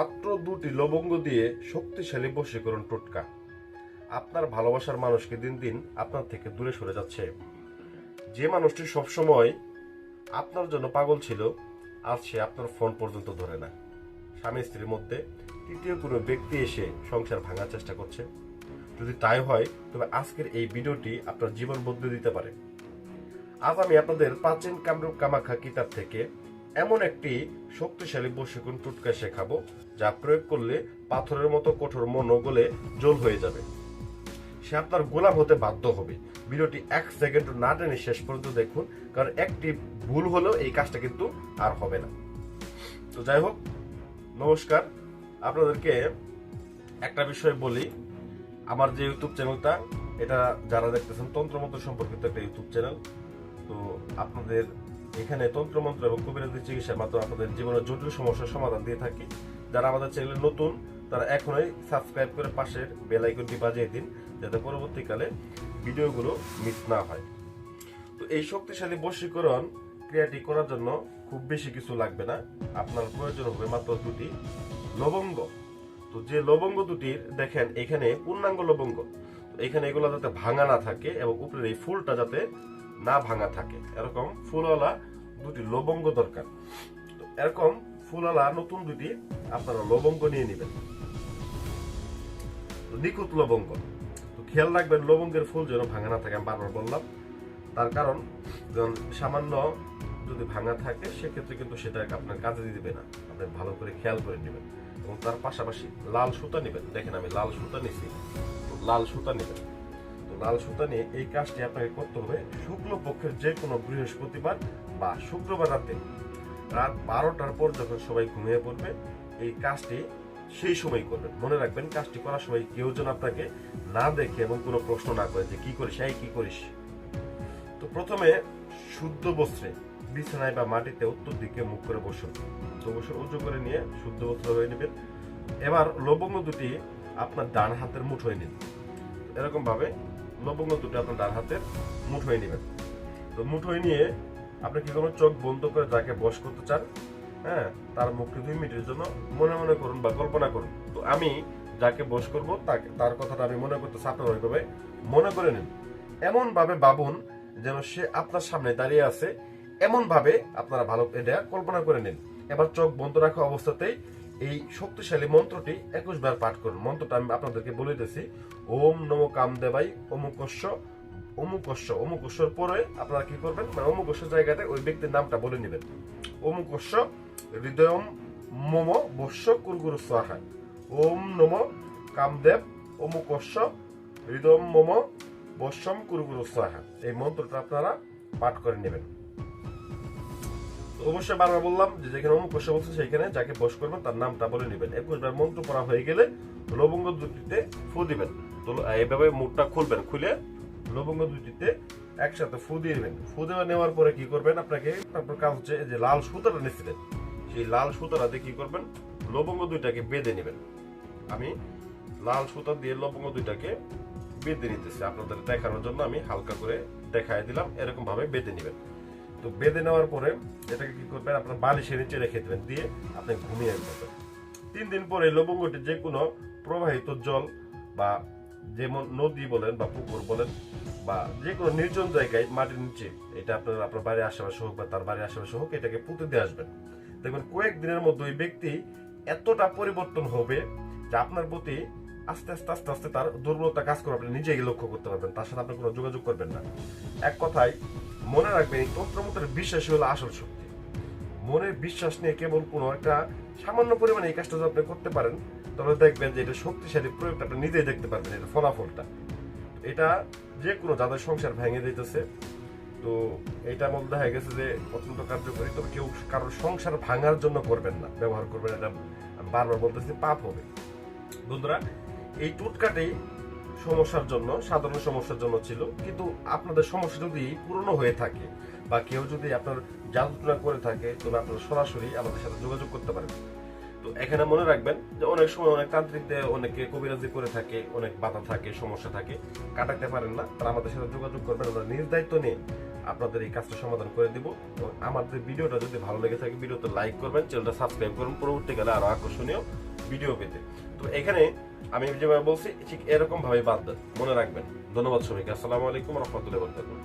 মাত্র 2টি লবঙ্গ দিয়ে শক্তিশালী বশীকরণ টোটকা আপনার ভালোবাসার মানুষকে দিন দিন আপনার থেকে দূরে সরে যাচ্ছে। যে মানুষটি সবসময় আপনার জন্য পাগল ছিল, আজ সে আপনার ফোন পর্যন্ত ধরে না। স্বামী স্ত্রীর মধ্যে তৃতীয় কোনো ব্যক্তি এসে সংসার ভাঙার চেষ্টা করছে। যদি তাই হয় তবে আজকের এই ভিডিওটি আপনার জীবন বদলে দিতে পারে। আজ আমি আপনাদের প্রাচীন কামরূপ কামাখ্যা কিতাব থেকে এমন একটি শক্তিশালী বশীকরণ টোটকা শেখাবো, যা প্রয়োগ করলে পাথরের মতো কঠোর মনও গলে জল হয়ে যাবে। সে আপনার গোলাম হতে বাধ্য হবে। ভিডিওটি 1 সেকেন্ড না টেনে শেষ পর্যন্ত দেখুন, কারণ একটি ভুল হলেও এই কাজটা কিন্তু আর হবে না। তো যাই হোক, নমস্কার। আপনাদেরকে একটা বিষয় বলি, আমার যে ইউটিউব চ্যানেলটা, এটা যারা দেখতেছেন তন্ত্রমন্ত্র সম্পর্কিত একটা ইউটিউব চ্যানেল। তো আপনাদের এখানে তন্ত্রমন্ত্র এবং কবিরাজি চিকিৎসার মাধ্যমে আপনাদের জীবনের জটিল সমস্যার সমাধান দিয়ে থাকি। যারা আমাদের চ্যানেলে নতুন, তারা এখনই সাবস্ক্রাইব করে পাশের বেল আইকনটি বাজিয়ে দিন, যাতে পরবর্তীকালে ভিডিওগুলো মিস না হয়। তো এই শক্তিশালী বশীকরণ ক্রিয়াটি করার জন্য খুব বেশি কিছু লাগবে না। আপনার প্রয়োজন হবে মাত্র 2টি লবঙ্গ। তো যে লবঙ্গ দুটির দেখেন এখানে পূর্ণাঙ্গ লবঙ্গ, এখানে এগুলো যাতে ভাঙা না থাকে এবং উপরের এই ফুলটা যাতে না ভাঙা থাকে, এরকম ফুলওয়ালা 2টি লবঙ্গ দরকার। তো এরকম ফুলওয়ালা নতুন 2টি আপনারা লবঙ্গ নিয়ে নেবেন, নিখুঁত লবঙ্গ। তো খেয়াল রাখবেন লবঙ্গের ফুল যেন ভাঙা না থাকে। আমি বারবার বললাম, তার কারণ যখন সামান্য যদি ভাঙা থাকে সেক্ষেত্রে কিন্তু সেটা আপনার কাজে দিবে না। আপনি ভালো করে খেয়াল করে নেবেন। এবং তার পাশাপাশি লাল সুতা নেবেন। দেখেন আমি লাল সুতা নিছি, লাল সুতা নেবেন। তো লাল সুতা নিয়ে এই কাজটি আপনাকে করতে হবে শুক্লপক্ষের যে কোনো বৃহস্পতিবার বা শুক্রবার রাতে, রাত 12টার পর যখন সবাই ঘুমিয়ে পড়বে, এই কাজটি সেই সময় করবেন। মনে রাখবেন, কাজটি করার সময় কেউ যেন আপনাকে না দেখে এবং কোনো প্রশ্ন না করে যে কি করিস, এই কি করিস। তো প্রথমে শুদ্ধ বস্ত্রে বিছানায় বা মাটিতে উত্তর দিকে মুখ করে বসুন। তো বসে উঁচু করে নিয়ে শুদ্ধ বস্ত্র হয়ে নেবেন। এবার লবঙ্গ দুটি আপনার ডান হাতের মুঠোয় নিন। এরকম ভাবে লবঙ্গ দুটি আপনার ডান হাতের মুঠোয় নেবেন। তো মুঠোয় নিয়ে আপনি কি করবেন, চোখ বন্ধ করে যাকে বশ করতে চান, হ্যাঁ, তার মুখে 2 মিনিটের জন্য মনে মনে করুন বা কল্পনা করুন। তো আমি যাকে বশ করবো তার কথাটা আমি মনে করতে, আপনারা ওইভাবে মনে করে নিন। এমন ভাবে ভাবুন যেন সে আপনার সামনে দাঁড়িয়ে আছে, এমন ভাবে আপনারা ভালো এটা কল্পনা করে নিন। এবার চোখ বন্ধ রাখা অবস্থাতেই এই শক্তিশালী মন্ত্রটি 21 বার পাঠ করুন। মন্ত্রটা আমি আপনাদেরকে বলে দিতেছি। ওম নমো কামদেবাই অমুকস্য অমুকস্য। অমুকস্যর পরে আপনারা কি করবেন, মানে অমুকস্য জায়গাতে ওই ব্যক্তির নামটা বলে নেবেন। অমুকস্য হৃদয়ম মম বস্য কুরগুরু স্বাহা। ওম নমো কামদেব অমুকস্য হৃদয়ম মম বস্যম কুরগুরু স্বাহা। এই মন্ত্রটা আপনারা পাঠ করে নেবেন। অবশ্যই বারবার বললাম যে যেখানে অমুকস্য বলছে সেইখানে যাকে বশ করবেন তার নামটা বলে নেবেন। 21 বার মন্ত্র পড়া হয়ে গেলে লবঙ্গ দুটিতে ফু দিবেন। তো এইভাবে মুখটা খুলবেন, খুলে লবঙ্গ দুটিতে একসাথে ফু দিয়ে নেবেন। ফু দেওয়া নেওয়ার পরে কি করবেন, আপনাকে আপনার কাজ হচ্ছে যে লাল সুতাটা নিচ্ছিলেন, সেই লাল সুতাটাতে কি করবেন, লবঙ্গ দুইটাকে বেঁধে নেবেন। আমি লাল সুতা দিয়ে লবঙ্গ দুইটাকে বেঁধে নিতেছি আপনাদের দেখানোর জন্য, আমি হালকা করে দেখাই দিলাম। এরকম ভাবে বেঁধে নেবেন। তো বেঁধে নেওয়ার পরে এটাকে কি করবেন, আপনার বালিশের নিচে রেখে দেবেন, দিয়ে আপনি ঘুমিয়ে যাবেন। 3 দিন পরে লবঙ্গটি যে কোনো প্রবাহিত জল বা যেমন নদী বলেন বা পুকুর বলেন বা যে কোনো নির্জন জায়গায় মাটির নিচে, এটা আপনার বাড়ির আশেপাশে হোক বা তার বাড়ির আশেপাশে হোক, এটাকে পুঁতে দিয়ে আসবেন। দেখবেন কয়েকদিনের মধ্যে ওই ব্যক্তি এতটা পরিবর্তন হবে যে আপনার প্রতি আস্তে আস্তে আস্তে আস্তে তার দুর্বলতা কাজ করবে। আপনি নিজেই লক্ষ্য করতে পারবেন, তার সাথে আপনি কোনো যোগাযোগ করবেন না। এক কথায় মনে রাখবেন, এই তন্ত্রমন্ত্রের বিশ্বাসই হলো আসল শক্তি। মনের বিশ্বাস নিয়ে কেবল কোনো একটা সামান্য পরিমাণে এই কাজটা যদি আপনি করতে পারেন, তাহলে দেখবেন যে এটা শক্তিশালী প্রয়োগটা আপনি নিজেই দেখতে পারবেন, এটা ফলাফলটা। এটা যে কোনো যাদের সংসার ভেঙে দিতেছে, তো এটা মধ্যে দেখা গেছে যে অত্যন্ত কার্যকরী। তবে কেউ কারোর সংসার ভাঙার জন্য করবেন না, ব্যবহার করবেন, এটা বারবার বলতেছি, পাপ হবে। বন্ধুরা, এই টোটকাটি সমস্যার জন্য, সাধারণ সমস্যার জন্য ছিল, কিন্তু আপনাদের সমস্যা যদি পুরনো হয়ে থাকে বা কেউ যদি আপনার জাদুটনা করে থাকে, তবে আপনারা সরাসরি আমাদের সাথে যোগাযোগ করতে পারেন। তো এখানে মনে রাখবেন যে অনেক সময় অনেক তান্ত্রিকদের অনেকে কবিরাজি করে থাকে, অনেক বাধা থাকে, সমস্যা থাকে, কাটাতে পারেন না, তারা আমাদের সাথে যোগাযোগ করবেন। আমরা নিজ দায়িত্ব নিয়ে আপনাদের এই কাজটা সমাধান করে দিব। এবং আমাদের ভিডিওটা যদি ভালো লেগে থাকে, ভিডিওতে লাইক করবেন, চ্যানেলটা সাবস্ক্রাইব করুন, পরবর্তীকালে আরো আকর্ষণীয় ভিডিও পেতে। তো এখানে আমি যেভাবে বলছি ঠিক এরকম ভাবে বাঁধবেন, মনে রাখবেন। ধন্যবাদ সবাইকে। আসসালামু আলাইকুম রহমতুল্লাহ বরকাতুহ।